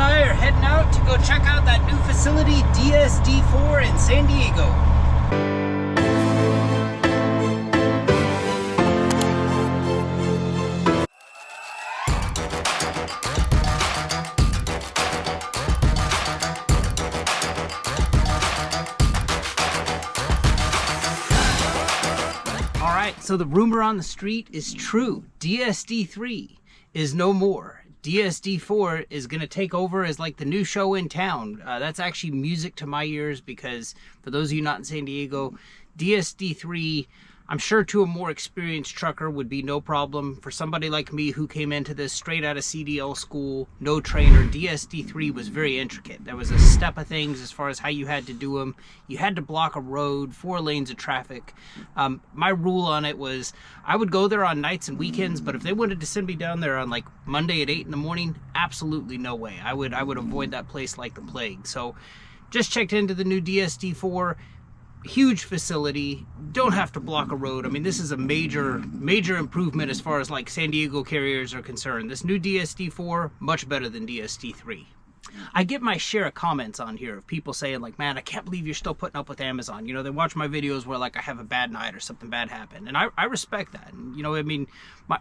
and I are heading out to go check out that new facility, DSD4 in San Diego. All right, so the rumor on the street is true. DSD3 is no more. DSD4 is going to take over as like the new show in town. That's actually music to my ears because for those of you not in San Diego, DSD3, I'm sure to a more experienced trucker would be no problem. For somebody like me who came into this straight out of CDL school, no trainer, DSD3 was very intricate. There was a step of things as far as how you had to do them. You had to block a road, 4 lanes of traffic. My rule on it was I would go there on nights and weekends, but if they wanted to send me down there on like Monday at 8 in the morning, absolutely no way. I would avoid that place like the plague. So just checked into the new DSD4. Huge facility, don't have to block a road. I mean, this is a major improvement as far as like San Diego carriers are concerned. This new DSD4, much better than DSD3. I get my share of comments on here of people saying like, man, I can't believe you're still putting up with Amazon. You know, they watch my videos where like I have a bad night or something bad happened. And I respect that. And, you know, I mean,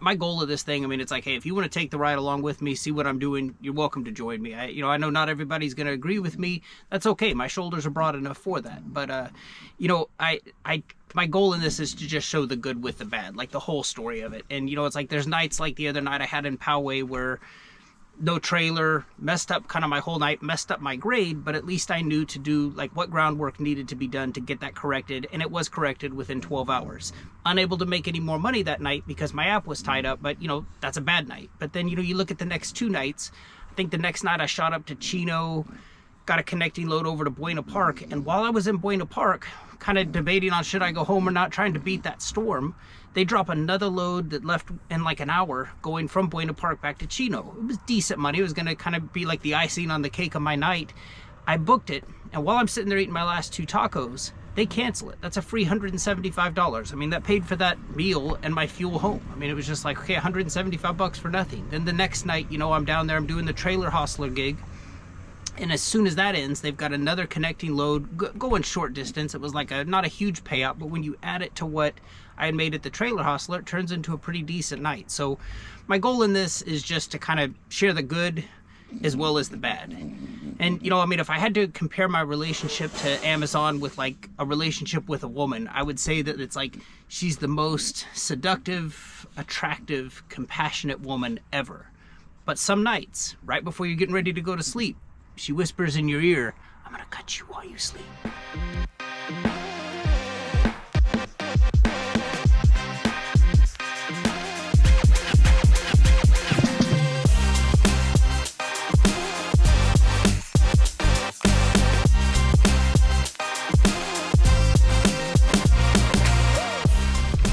my goal of this thing, I mean, it's like, hey, if you want to take the ride along with me, see what I'm doing, you're welcome to join me. I know not everybody's going to agree with me. That's okay. My shoulders are broad enough for that. But, you know, my goal in this is to just show the good with the bad, like the whole story of it. And, you know, it's like there's nights like the other night I had in Poway where no trailer, messed up kind of my whole night, messed up my grade, but at least I knew to do like what groundwork needed to be done to get that corrected, and it was corrected within 12 hours. Unable to make any more money that night because my app was tied up, but you know, that's a bad night. But then, you know, you look at the next 2 nights, I think the next night I shot up to Chino, got a connecting load over to Buena Park, and while I was in Buena Park, kind of debating on should I go home or not, trying to beat that storm, they drop another load that left in like an hour going from Buena Park back to Chino. It was decent money. It was going to kind of be like the icing on the cake of my night. I booked it, and while I'm sitting there eating my last 2 tacos, they cancel it. That's a free $175. I mean, that paid for that meal and my fuel home. I mean, it was just like, okay, $175 for nothing. Then the next night, you know, I'm down there, I'm doing the trailer hostler gig. And as soon as that ends, they've got another connecting load going short distance. It was like not a huge payout, but when you add it to what I had made at the trailer hostler, it turns into a pretty decent night. So my goal in this is just to kind of share the good as well as the bad. And, you know, I mean, if I had to compare my relationship to Amazon with like a relationship with a woman, I would say that it's like she's the most seductive, attractive, compassionate woman ever. But some nights, right before you're getting ready to go to sleep, she whispers in your ear, I'm gonna cut you while you sleep.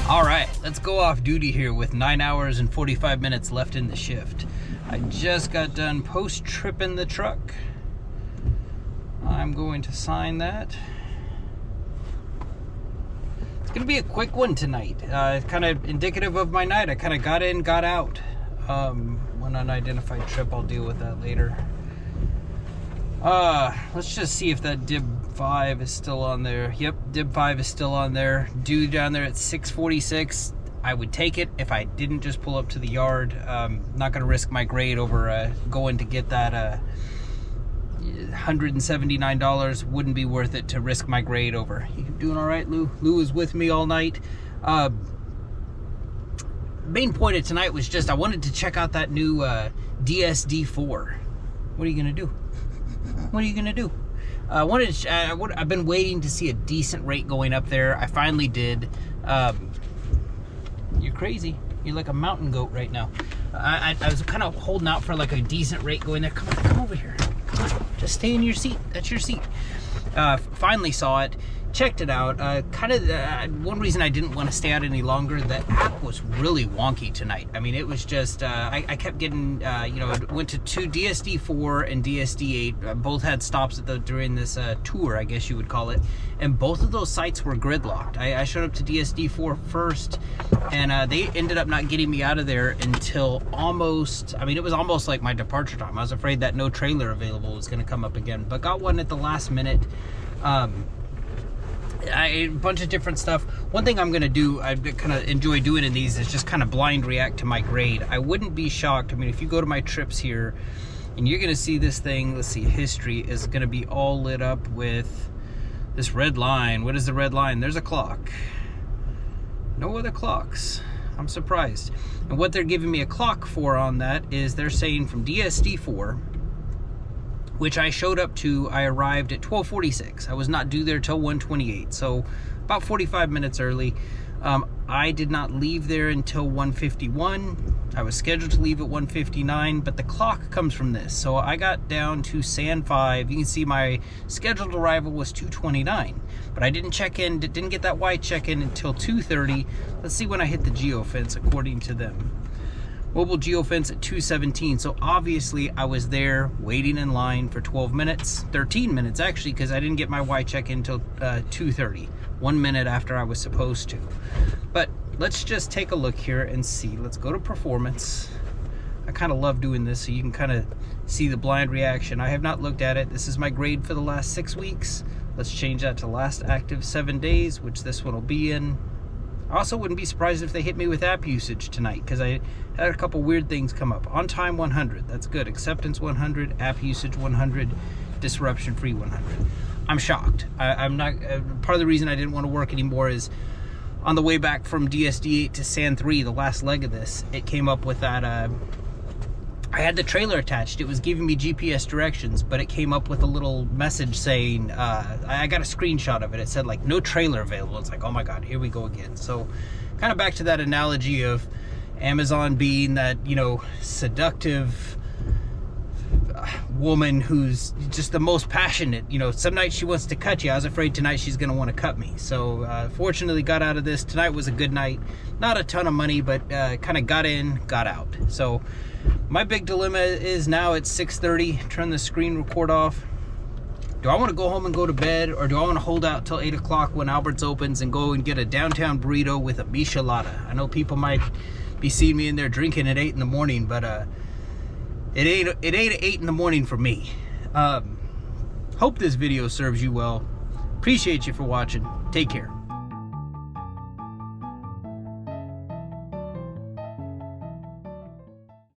All right, let's go off duty here with 9 hours and 45 minutes left in the shift. I just got done post-tripping the truck. I'm going to sign that. It's going to be a quick one tonight. Kind of indicative of my night. I kind of got in, got out. One unidentified trip, I'll deal with that later. Let's just see if that dib 5 is still on there. Yep, dib 5 is still on there. Due down there at 6:46. I would take it if I didn't just pull up to the yard. Not going to risk my grade over going to get that $179. Wouldn't be worth it to risk my grade over. You doing all right, Lou? Lou was with me all night. Main point of tonight was just I wanted to check out that new DSD4. What are you going to do? What are you going to do? I've been waiting to see a decent rate going up there. I finally did. You're crazy. You're like a mountain goat right now. I was kind of holding out for like a decent rate going there. Come over here. Come on. Just stay in your seat. That's your seat. Finally saw it. checked it out. One reason I didn't want to stay out any longer, the app was really wonky tonight. I mean, it was just, I kept getting, it went to DSD4 and DSD8. Both had stops during this tour, I guess you would call it. And both of those sites were gridlocked. I showed up to DSD4 first, and they ended up not getting me out of there until almost, it was almost like my departure time. I was afraid that no trailer available was going to come up again, but got one at the last minute. A bunch of different stuff. One thing I'm going to do, I kind of enjoy doing in these, is just kind of blind react to my grade. I wouldn't be shocked. If you go to my trips here, and you're going to see this thing, let's see, history is going to be all lit up with this red line. What is the red line? There's a clock. No other clocks. I'm surprised. And what they're giving me a clock for on that is they're saying from DSD4, which I showed up to, I arrived at 12:46. I was not due there till 1:28, so about 45 minutes early. I did not leave there until 1:51. I was scheduled to leave at 1:59, but the clock comes from this. So I got down to San 5. You can see my scheduled arrival was 2:29, but I didn't check in, didn't get that white check-in until 2:30. Let's see when I hit the geofence according to them. Mobile geofence at 2:17, so obviously I was there waiting in line for 12 minutes, 13 minutes actually, because I didn't get my Y check in until 2:30, 1 minute after I was supposed to. But let's just take a look here and see. Let's go to performance. I kind of love doing this so you can kind of see the blind reaction. I have not looked at it. This is my grade for the last 6 weeks. Let's change that to last active 7 days, which this one will be in. I also wouldn't be surprised if they hit me with app usage tonight, because I had a couple weird things come up. On time 100, that's good. Acceptance 100, app usage 100, disruption free 100. I'm shocked. I'm not, part of the reason I didn't want to work anymore is on the way back from DSD8 to San 3, the last leg of this, it came up with that, I had the trailer attached. It was giving me GPS directions, but it came up with a little message saying, I got a screenshot of it. It said like, no trailer available. It's like, oh my God, here we go again. So kind of back to that analogy of Amazon being that, seductive woman who's just the most passionate. Some nights she wants to cut you. I was afraid tonight she's going to want to cut me. So fortunately got out of this. Tonight was a good night. Not a ton of money, but kind of got in, got out. So my big dilemma is now it's 6:30, turn the screen record off. Do I want to go home and go to bed, or do I want to hold out till 8 o'clock when Albert's opens and go and get a downtown burrito with a michelada? I know people might be seeing me in there drinking at 8 in the morning, but it ain't 8 in the morning for me. Hope this video serves you well. Appreciate you for watching. Take care.